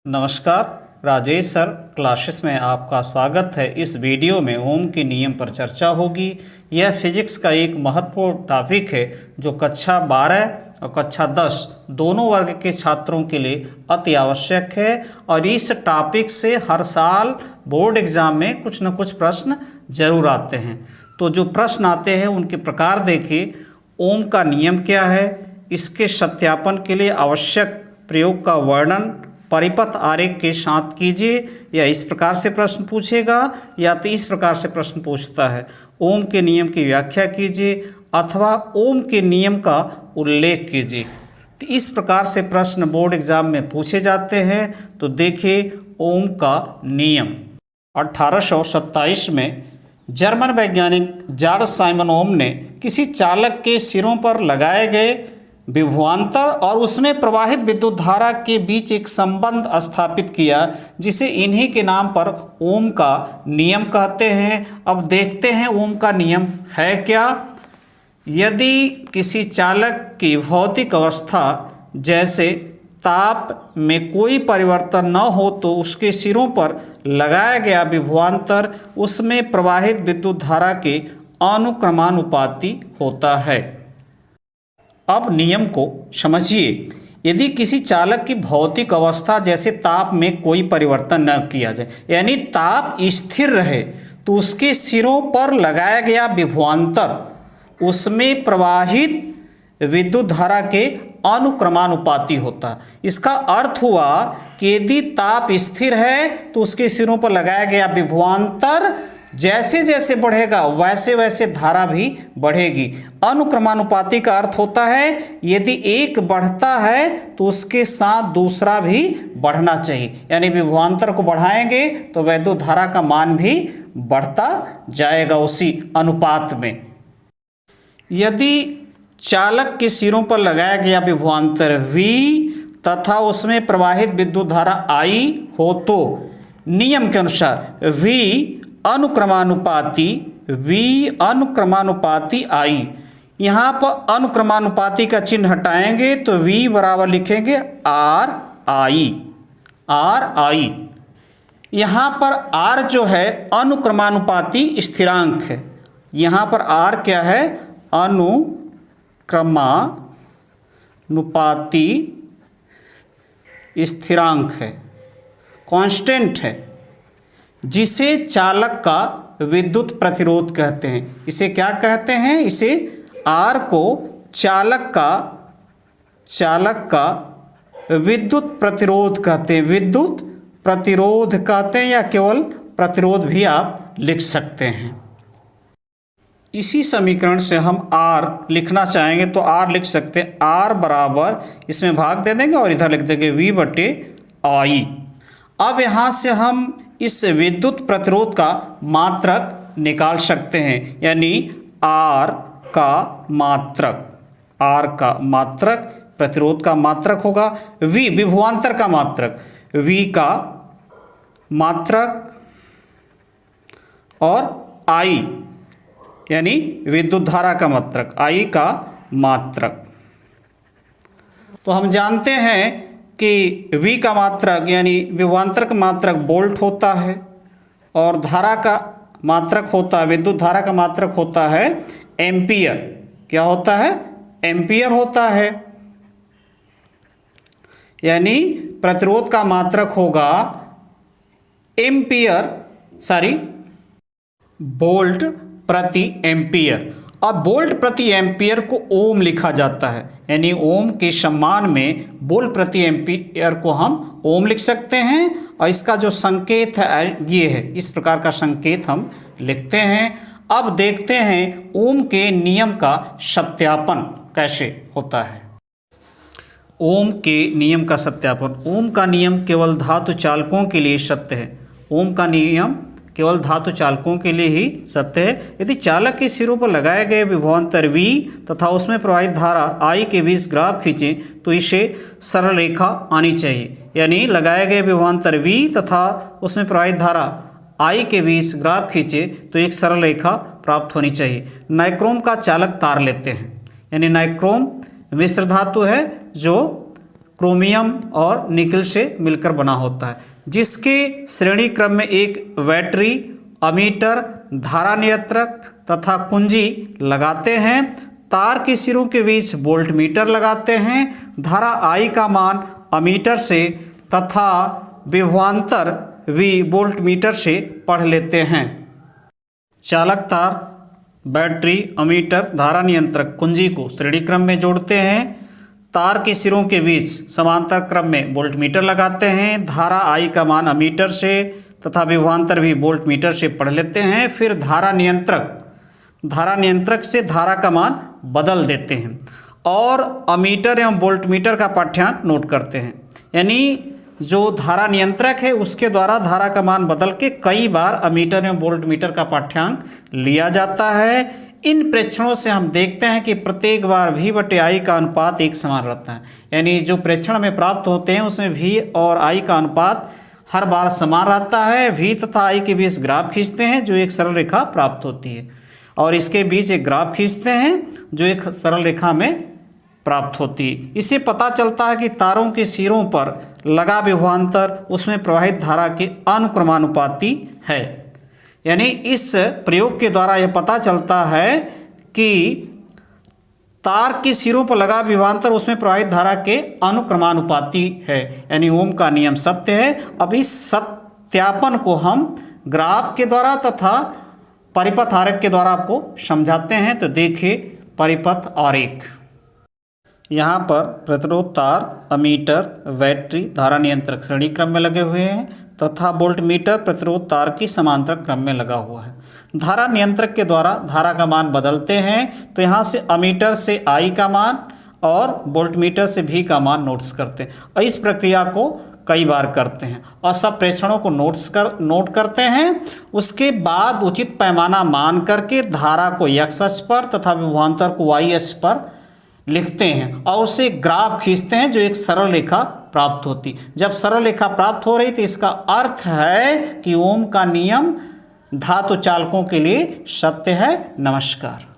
नमस्कार, Rajesh sir classes में आपका स्वागत है। इस वीडियो में ओम के नियम पर चर्चा होगी। यह फिजिक्स का एक महत्वपूर्ण टॉपिक है जो कक्षा 12 और कक्षा 10 दोनों वर्ग के छात्रों के लिए अति आवश्यक है और इस टॉपिक से हर साल बोर्ड एग्जाम में कुछ न कुछ प्रश्न जरूर आते हैं। तो जो प्रश्न आते हैं उनके प्रकार देखिए। ओम का नियम क्या है, इसके सत्यापन के लिए आवश्यक प्रयोग का वर्णन परिपथ आरेख के साथ कीजिए। या इस प्रकार से प्रश्न पूछेगा या तो इस प्रकार से प्रश्न पूछता है, ओम के नियम की व्याख्या कीजिए अथवा ओम के नियम का उल्लेख कीजिए। तो इस प्रकार से प्रश्न बोर्ड एग्जाम में पूछे जाते हैं। तो देखिए ओम का नियम 1827 में जर्मन वैज्ञानिक जॉर्ज साइमन ओम ने किसी चालक के सिरों पर लगाए गए विभवांतर और उसमें प्रवाहित विद्युत धारा के बीच एक संबंध स्थापित किया, जिसे इन्हीं के नाम पर ओम का नियम कहते हैं। अब देखते हैं ओम का नियम है क्या। यदि किसी चालक की भौतिक अवस्था जैसे ताप में कोई परिवर्तन न हो तो उसके सिरों पर लगाया गया विभवांतर उसमें प्रवाहित विद्युत धारा के अनुक्रमानुपाती होता है। अब नियम को समझिए। यदि किसी चालक की भौतिक अवस्था जैसे ताप में कोई परिवर्तन न किया जाए, यानी ताप स्थिर रहे, तो उसके सिरों पर लगाया गया विभवांतर उसमें प्रवाहित विद्युत धारा के अनुक्रमानुपाती होता है। इसका अर्थ हुआ कि यदि ताप स्थिर है तो उसके सिरों पर लगाया गया विभवांतर जैसे जैसे बढ़ेगा वैसे वैसे धारा भी बढ़ेगी। अनुक्रमानुपाती का अर्थ होता है यदि एक बढ़ता है तो उसके साथ दूसरा भी बढ़ना चाहिए, यानी विभवांतर को बढ़ाएंगे तो वैद्युत धारा का मान भी बढ़ता जाएगा उसी अनुपात में। यदि चालक के सिरों पर लगाया गया विभवांतर V तथा उसमें प्रवाहित विद्युत धारा I हो तो नियम के अनुसार V अनुक्रमानुपाती I, यहाँ पर अनुक्रमानुपाती का चिन्ह हटाएंगे तो V बराबर लिखेंगे RI। यहाँ पर R जो है अनुक्रमानुपाती स्थिरांक है। यहाँ पर R क्या है, अनुक्रमानुपाती स्थिरांक है, कांस्टेंट है, जिसे चालक का विद्युत प्रतिरोध कहते हैं। इसे क्या कहते हैं, इसे R को चालक का विद्युत प्रतिरोध कहते हैं। विद्युत प्रतिरोध कहते हैं या केवल प्रतिरोध भी आप लिख सकते हैं। इसी समीकरण से हम R लिखना चाहेंगे तो R लिख सकते हैं। R बराबर इसमें भाग दे देंगे और इधर लिख देंगे V/I। अब यहाँ से हम इस विद्युत प्रतिरोध का मात्रक निकाल सकते हैं, यानी R का मात्रक प्रतिरोध का मात्रक होगा, V विभवांतर का मात्रक, V का मात्रक और I यानी विद्युत धारा का मात्रक, I का मात्रक। तो हम जानते हैं कि V का मात्रक यानी विभवांतर का मात्रक वोल्ट होता है और धारा का मात्रक होता है, विद्युत धारा का मात्रक होता है एम्पियर। क्या होता है, एम्पियर होता है। यानी प्रतिरोध का मात्रक होगा वोल्ट प्रति एम्पियर। अब वोल्ट प्रति एम्पियर को ओम लिखा जाता है, यानी ओम के सम्मान में वोल्ट प्रति एम्पियर को हम ओम लिख सकते हैं। और इसका जो संकेत है ये है, इस प्रकार का संकेत हम लिखते हैं। अब देखते हैं ओम के नियम का सत्यापन कैसे होता है। ओम के नियम का सत्यापन। ओम का नियम केवल धातु चालकों के लिए सत्य है। ओम का नियम केवल धातु चालकों के लिए ही सत्य है। यदि चालक के सिरों पर लगाए गए विभवांतर V तथा उसमें प्रवाहित धारा I के बीच ग्राफ खींचें तो इसे सरल रेखा आनी चाहिए, यानी लगाए गए विभवांतर V तथा उसमें प्रवाहित धारा I के बीच ग्राफ खींचे तो एक सरल रेखा प्राप्त होनी चाहिए। नाइक्रोम का चालक तार लेते हैं, यानी नाइक्रोम मिश्र धातु है जो क्रोमियम और निकल से मिलकर बना होता है, जिसके श्रेणी क्रम में एक बैटरी, अमीटर, धारा नियंत्रक तथा कुंजी लगाते हैं। तार के सिरों के बीच वोल्ट मीटर लगाते हैं। धारा I का मान अमीटर से तथा विभवांतर V वोल्ट मीटर से पढ़ लेते हैं। चालक तार, बैटरी, अमीटर, धारा नियंत्रक, कुंजी को श्रेणी क्रम में जोड़ते हैं। तार के सिरों के बीच समांतर क्रम में वोल्ट मीटर लगाते हैं। धारा I का मान अमीटर से तथा विभवांतर भी वोल्ट मीटर से पढ़ लेते हैं। फिर धारा नियंत्रक से धारा का मान बदल देते हैं और अमीटर एवं वोल्ट मीटर का पाठ्यांक नोट करते हैं। यानी जो धारा नियंत्रक है उसके द्वारा धारा का मान बदल के कई बार अमीटर एवं वोल्ट मीटर का पाठ्यांक लिया जाता है। इन प्रेक्षणों से हम देखते हैं कि प्रत्येक बार V/I का अनुपात एक समान रहता है। यानी जो प्रेक्षण में प्राप्त होते हैं उसमें V और I का अनुपात हर बार समान रहता है। V तथा I के बीच ग्राफ खींचते हैं जो एक सरल रेखा प्राप्त होती है और इसके बीच एक ग्राफ खींचते हैं जो एक सरल रेखा में प्राप्त होती है। इससे पता चलता है कि तारों के सिरों पर लगा विभवांतर उसमें प्रवाहित धारा के अनुक्रमानुपाती है। यानी इस प्रयोग के द्वारा यह पता चलता है कि तार के सिरों पर लगा विभवांतर उसमें प्रवाहित धारा के अनुक्रमानुपाती है। यानी ओम का नियम सत्य है। अब इस सत्यापन को हम ग्राफ के द्वारा तथा परिपथ आरेख के द्वारा आपको समझाते हैं। तो देखिए परिपथ आरेख। यहाँ पर प्रतिरोध तार, अमीटर, बैटरी, धारा नियंत्रक श्रेणी क्रम में लगे हुए हैं तथा वोल्ट मीटर प्रतिरोध तार की समांतर क्रम में लगा हुआ है। धारा नियंत्रक के द्वारा धारा का मान बदलते हैं। तो यहाँ से अमीटर से I का मान और वोल्ट मीटर से V का मान नोट्स करते हैं और इस प्रक्रिया को कई बार करते हैं और सब प्रेक्षणों को नोट करते हैं। उसके बाद उचित पैमाना मान करके धारा को X अक्ष पर तथा विभवांतर को Y अक्ष पर लिखते हैं और उसे ग्राफ खींचते हैं जो एक सरल रेखा प्राप्त होती। जब सरल रेखा प्राप्त हो रही तो इसका अर्थ है कि ओम का नियम धातु चालकों के लिए सत्य है। नमस्कार।